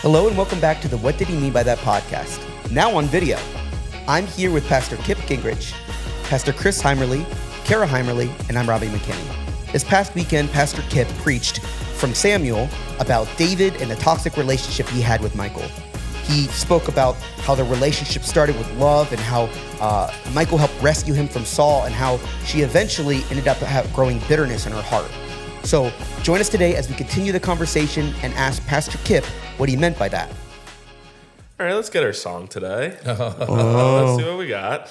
Hello and welcome back to the What Did He Mean by That podcast, now on video. I'm here with Pastor Kip Gingrich, Pastor Chris Heimerle, Cara Heimerle, and I'm Robby Mckinney. This past weekend, Pastor Kip preached from Samuel about David and the toxic relationship he had with Michal. He spoke about how the relationship started with love and how Michal helped rescue him from Saul and how she eventually ended up growing bitterness in her heart. So join us today as we continue the conversation and ask Pastor Kip what he meant by that. All right, let's get our song today. Let's see what we got.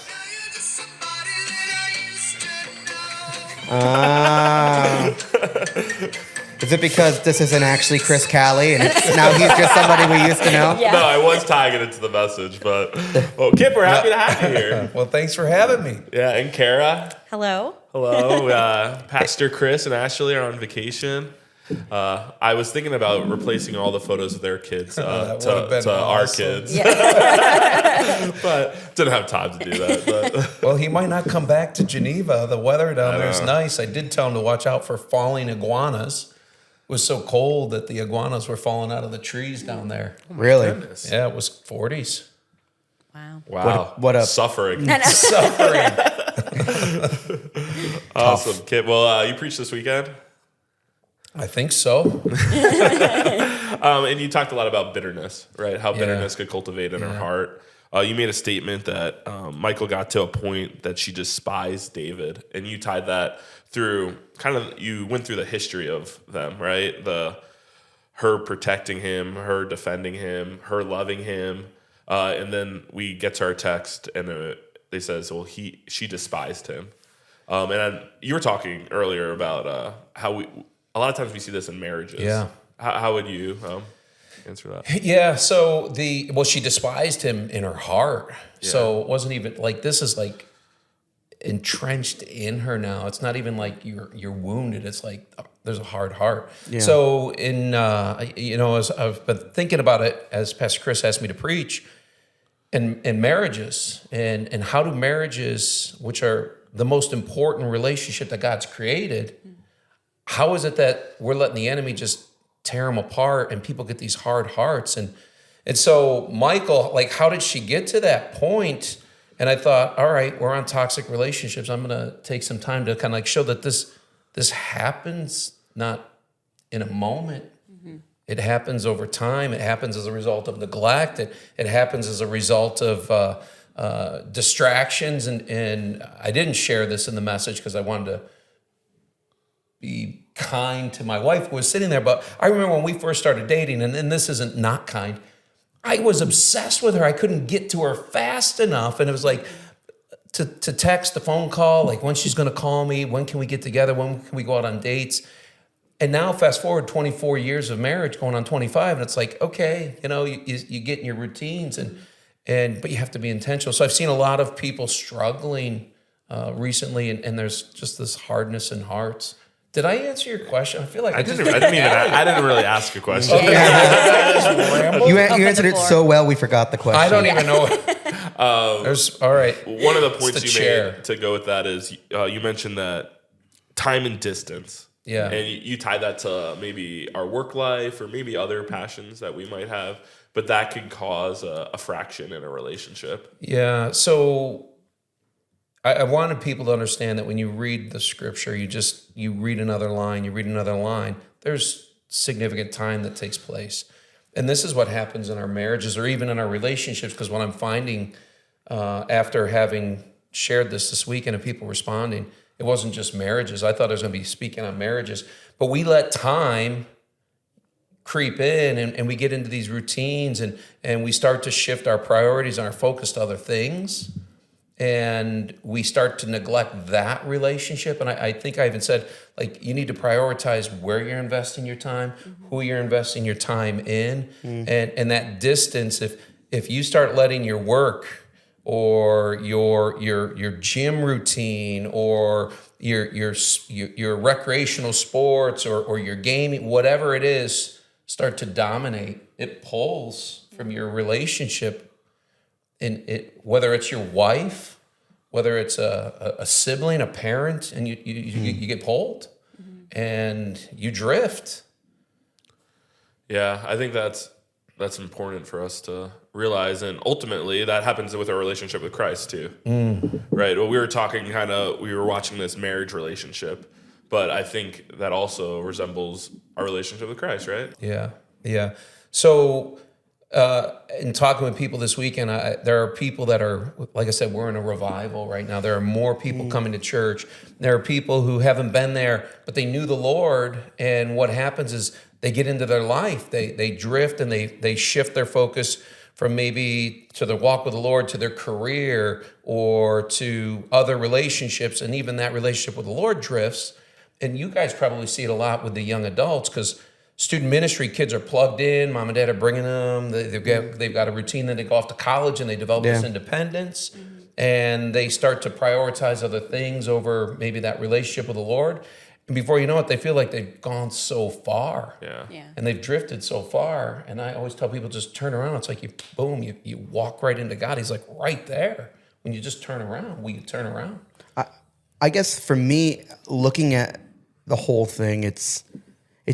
Is it because this isn't actually Chris Callie and now he's just somebody we used to know? Yeah. No, I was tying it into the message, but well, Kip, we're happy to have you here. Well, thanks for having me. Yeah, and Cara. Hello. Hello. Pastor Chris and Ashley are on vacation. I was thinking about replacing all the photos of their kids to awesome. Our kids. Yeah. But didn't have time to do that. But. Well, he might not come back to Geneva. The weather down there is nice. I did tell him to watch out for falling iguanas. It was so cold that the iguanas were falling out of the trees down there. Really? Goodness. Yeah, it was 40s. Wow. What a suffering. Suffering. Awesome. Kip, well, you preached this weekend? I think so. And you talked a lot about bitterness, right? How bitterness could cultivate in her heart. You made a statement that Michal got to a point that she despised David, and you tied that through you went through the history of them, right? Her protecting him, her defending him, her loving him, and then we get to our text, and it says, well, she despised him. And you were talking earlier about how a lot of times we see this in marriages. Yeah. How would you answer that? Yeah, so she despised him in her heart. Yeah. So it wasn't even like this is like entrenched in her now. It's not even like you're wounded. It's like there's a hard heart. Yeah. So as I've been thinking about it as Pastor Chris asked me to preach, in marriages and how do marriages, which are the most important relationship that God's created, how is it that we're letting the enemy just tear them apart and people get these hard hearts? And so Michal, like, how did she get to that point? And I thought, all right, we're on toxic relationships. I'm going to take some time to kind of like show that this happens not in a moment. Mm-hmm. It happens over time. It happens as a result of neglect. It happens as a result of distractions. And I didn't share this in the message because I wanted to be kind to my wife who was sitting there. But I remember when we first started dating, and this isn't not kind, I was obsessed with her. I couldn't get to her fast enough. And it was like to text, a phone call, like when she's going to call me, when can we get together, when can we go out on dates? And now fast forward 24 years of marriage, going on 25, and it's like, okay, you get in your routines, but you have to be intentional. So I've seen a lot of people struggling recently, and there's just this hardness in hearts. Did I answer your question? I feel like I didn't really ask a question. Okay. You answered it so well, we forgot the question. I don't even know. All right. One of the points you made to go with that is you mentioned that time and distance. Yeah. And you tie that to maybe our work life or maybe other passions that we might have, but that could cause a fraction in a relationship. Yeah. So I wanted people to understand that when you read the scripture, you read another line, there's significant time that takes place. And this is what happens in our marriages or even in our relationships, because what I'm finding after having shared this weekend and people responding, it wasn't just marriages. I thought I was going to be speaking on marriages, but we let time creep in and we get into these routines and we start to shift our priorities and our focus to other things. And we start to neglect that relationship. And I think I even said, like, you need to prioritize where you're investing your time, who you're investing your time in, and that distance. If you start letting your work or your gym routine or your recreational sports or your gaming, whatever it is, start to dominate, it pulls from your relationship. And whether it's your wife whether it's a sibling, a parent, and you get pulled and you drift. Yeah, I think that's important for us to realize, and ultimately that happens with our relationship with Christ too, right? Well, we were watching this marriage relationship, but I think that also resembles our relationship with Christ, right? Yeah. So, in talking with people this weekend, there are people that are, like I said, we're in a revival right now. There are more people coming to church. There are people who haven't been there, but they knew the Lord. And what happens is they get into their life. They drift and they shift their focus from maybe to their walk with the Lord to their career or to other relationships. And even that relationship with the Lord drifts. And you guys probably see it a lot with the young adults because student ministry kids are plugged in. Mom and dad are bringing them. They've got a routine. Then they go off to college and they develop this independence, and they start to prioritize other things over maybe that relationship with the Lord. And before you know it, they feel like they've gone so far, and they've drifted so far. And I always tell people, just turn around. It's like you walk right into God. He's like right there. When you just turn around, will you turn around? I guess for me, looking at the whole thing, it's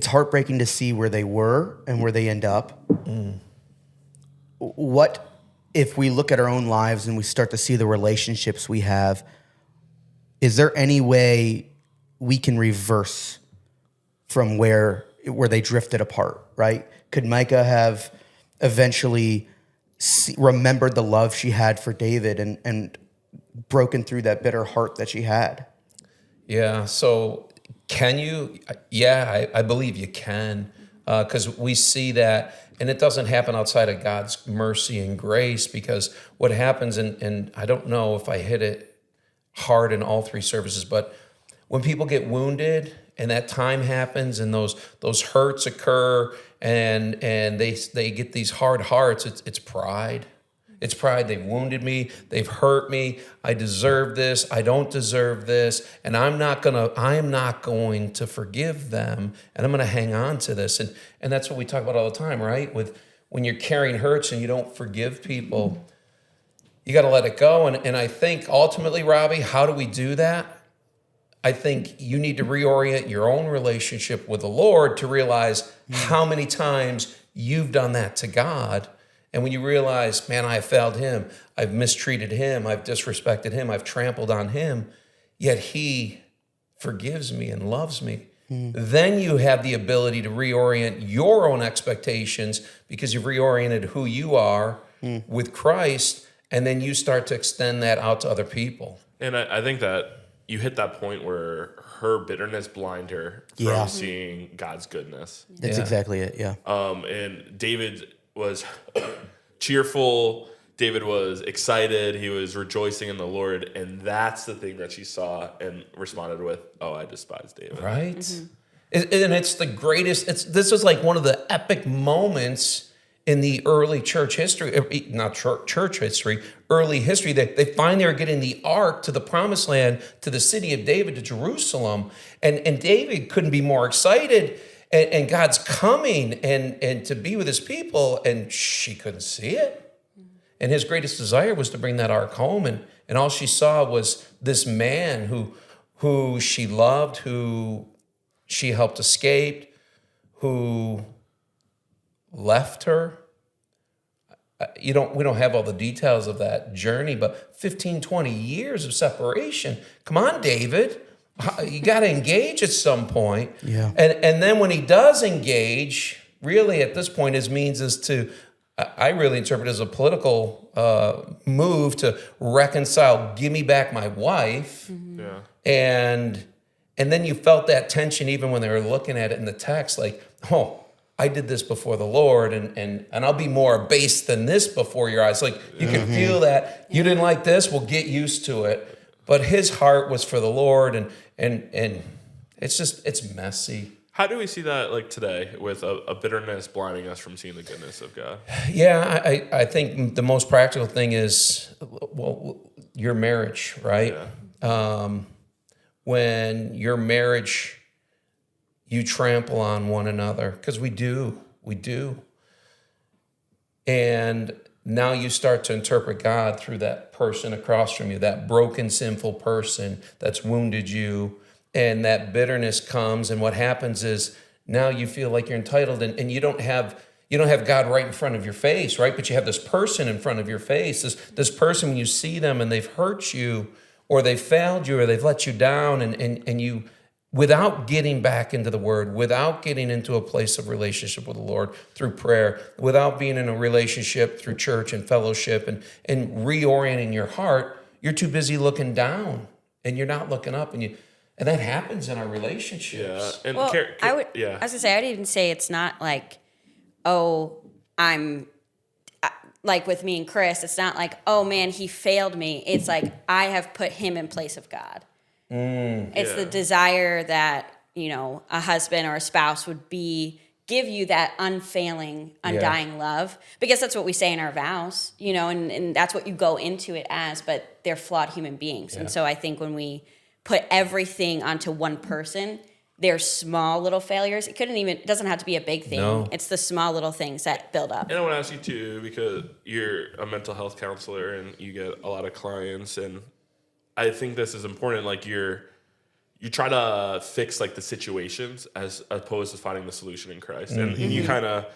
heartbreaking to see where they were and where they end up. What if we look at our own lives and we start to see the relationships we have? Is there any way we can reverse from where they drifted apart, right? Could Micah have eventually remembered the love she had for David and broken through that bitter heart that she had? Yeah, so can you? Yeah, I believe you can, because we see that, and it doesn't happen outside of God's mercy and grace, because what happens, and I don't know if I hit it hard in all three services, but when people get wounded and that time happens and those hurts occur and they get these hard hearts, it's pride. It's pride. They've wounded me. They've hurt me. I deserve this. I don't deserve this. And I am not going to forgive them. And I'm going to hang on to this. And that's what we talk about all the time, right? When you're carrying hurts and you don't forgive people, you got to let it go. And I think ultimately, Robby, how do we do that? I think you need to reorient your own relationship with the Lord to realize how many times you've done that to God. And when you realize, man, I have failed him, I've mistreated him, I've disrespected him, I've trampled on him, yet he forgives me and loves me. Then you have the ability to reorient your own expectations because you've reoriented who you are with Christ, and then you start to extend that out to other people. And I think that you hit that point where her bitterness blinded her from seeing God's goodness. That's exactly it, yeah. And David was cheerful. David was excited. He was rejoicing in the Lord. And that's the thing that she saw and responded with, oh, I despise David. Right? Mm-hmm. And it's the greatest. This is like one of the epic moments in the early church history, not church history, early history. They finally are getting the ark to the promised land, to the city of David, to Jerusalem. And David couldn't be more excited. And God's coming and to be with his people, and she couldn't see it. And his greatest desire was to bring that ark home. And all she saw was this man who she loved, who she helped escape, who left her. We don't have all the details of that journey, but 15, 20 years of separation. Come on, David. You got to engage at some point. Yeah. And then when he does engage, really at this point, his means is to, I really interpret it as a political move to reconcile, give me back my wife. Mm-hmm. Yeah. And then you felt that tension even when they were looking at it in the text, like, oh, I did this before the Lord, and I'll be more abased than this before your eyes. Like, you can feel that. You didn't like this, well, get used to it. But his heart was for the Lord, and it's messy. How do we see that like today with a bitterness blinding us from seeing the goodness of God? Yeah, I think the most practical thing is, well, your marriage, right? Yeah. When your marriage, you trample on one another, because we do. And now you start to interpret God through that person across from you, that broken, sinful person that's wounded you, and that bitterness comes. And what happens is now you feel like you're entitled, and you don't have God right in front of your face, right? But you have this person in front of your face. This person, when you see them and they've hurt you, or they've failed you, or they've let you down, and you, without getting back into the Word, without getting into a place of relationship with the Lord through prayer, without being in a relationship through church and fellowship and reorienting your heart, you're too busy looking down and you're not looking up. And that happens in our relationships. Yeah. And Well, I was gonna say, I'd even say it's not like, oh, I'm like with me and Chris, it's not like, oh man, he failed me. It's like, I have put him in place of God. It's the desire that, a husband or a spouse would give you that unfailing, undying love, because that's what we say in our vows, and that's what you go into it as, but they're flawed human beings. Yeah. And so I think when we put everything onto one person, their small little failures, it doesn't have to be a big thing. No. It's the small little things that build up. And I want to ask you too, because you're a mental health counselor and you get a lot of clients, and I think this is important. Like you try to fix like the situations as opposed to finding the solution in Christ. And you kind of,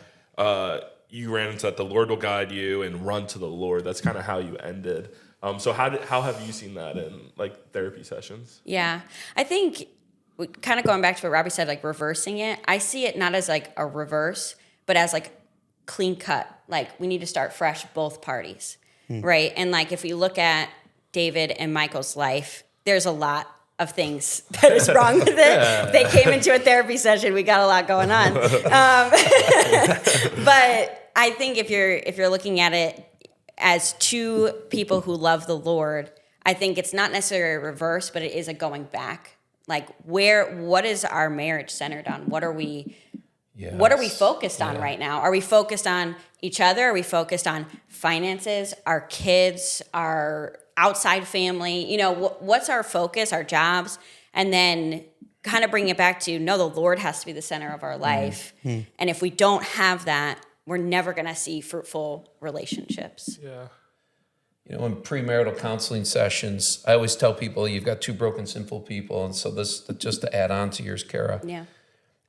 you ran into that the Lord will guide you and run to the Lord. That's kind of how you ended. So how have you seen that in like therapy sessions? Yeah, I think kind of going back to what Robby said, like reversing it, I see it not as like a reverse, but as like clean cut. Like we need to start fresh, both parties, right? And like if we look at David and Michael's life, there's a lot of things that is wrong with it. They came into a therapy session. We got a lot going on. But I think if you're looking at it as two people who love the Lord, I think it's not necessarily a reverse, but it is a going back. Like what is our marriage centered on? What are we focused on right now? Are we focused on each other? Are we focused on finances, our kids, our outside family? What's our focus, our jobs? And then kind of bring it back to, no, the Lord has to be the center of our life. And if we don't have that, we're never going to see fruitful relationships. Yeah. In premarital counseling sessions, I always tell people you've got two broken, sinful people. And so this, just to add on to yours, Cara. Yeah.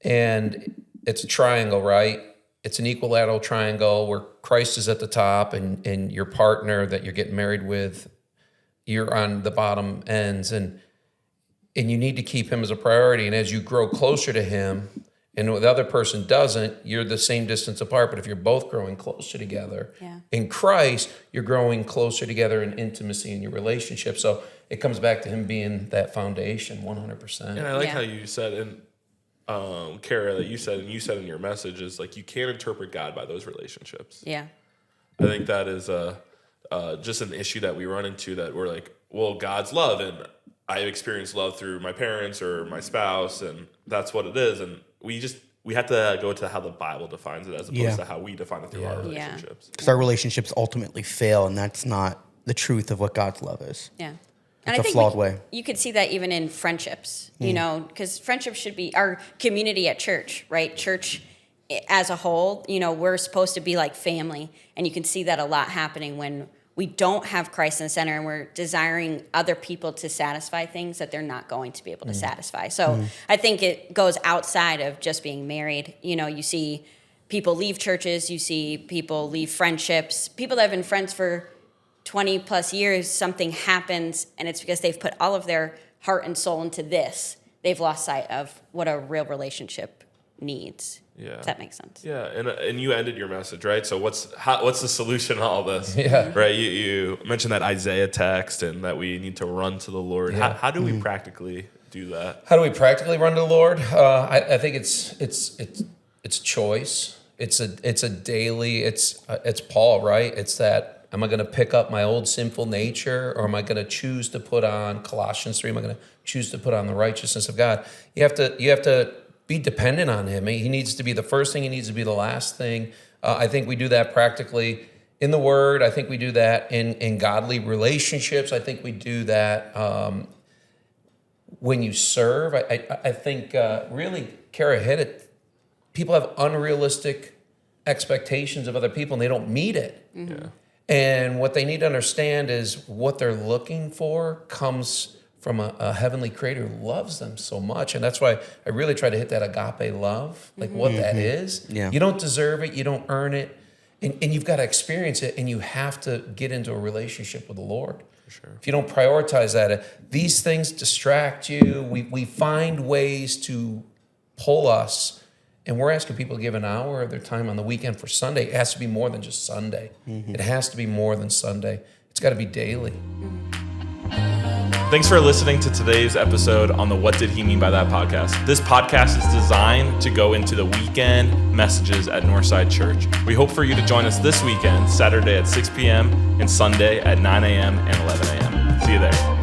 And it's a triangle, right? It's an equilateral triangle where Christ is at the top and your partner that you're getting married with, you're on the bottom ends. And you need to keep him as a priority. And as you grow closer to him, and the other person doesn't, you're the same distance apart. But if you're both growing closer together in Christ, you're growing closer together in intimacy in your relationship. So it comes back to him being that foundation 100%. And I like how you said, and Cara, that you said in your message is like, you can't interpret God by those relationships. Yeah. I think that is just an issue that we run into, that we're like, well, God's love, and I experienced love through my parents or my spouse, and that's what it is. And we have to go to how the Bible defines it as opposed to how we define it through our relationships. Because our relationships ultimately fail, and that's not the truth of what God's love is. Yeah. It's a flawed way. You could see that even in friendships, because friendship should be our community at church, right? Church as a whole, we're supposed to be like family. And you can see that a lot happening when we don't have Christ in the center and we're desiring other people to satisfy things that they're not going to be able to satisfy. So I think it goes outside of just being married. You see people leave churches, you see people leave friendships, people that have been friends for 20 plus years, something happens and it's because they've put all of their heart and soul into this. They've lost sight of what a real relationship needs. Yeah. If that makes sense. Yeah, and you ended your message, right? So what's the solution to all this? Yeah. Right? You mentioned that Isaiah text and that we need to run to the Lord. Yeah. How do we practically do that? How do we practically run to the Lord? I think it's choice. It's a daily. It's Paul, right? It's that. Am I going to pick up my old sinful nature, or am I going to choose to put on Colossians 3? Am I going to choose to put on the righteousness of God? You have to be dependent on him. He needs to be the first thing. He needs to be the last thing. I think we do that practically in the Word. I think we do that in godly relationships. I think we do that when you serve. I think really, Cara hit it. People have unrealistic expectations of other people, and they don't meet it. Mm-hmm. Yeah. And what they need to understand is what they're looking for comes from a heavenly creator who loves them so much. And that's why I really try to hit that agape love, like what that is. Yeah. You don't deserve it. You don't earn it. And you've got to experience it, and you have to get into a relationship with the Lord. For sure. If you don't prioritize that, these things distract you. We find ways to pull us, and we're asking people to give an hour of their time on the weekend for Sunday. It has to be more than just Sunday. It has to be more than Sunday. It's got to be daily. Thanks for listening to today's episode on the What Did He Mean by That podcast. This podcast is designed to go into the weekend messages at Northside Church. We hope for you to join us this weekend, Saturday at 6 p.m. and Sunday at 9 a.m. and 11 a.m. See you there.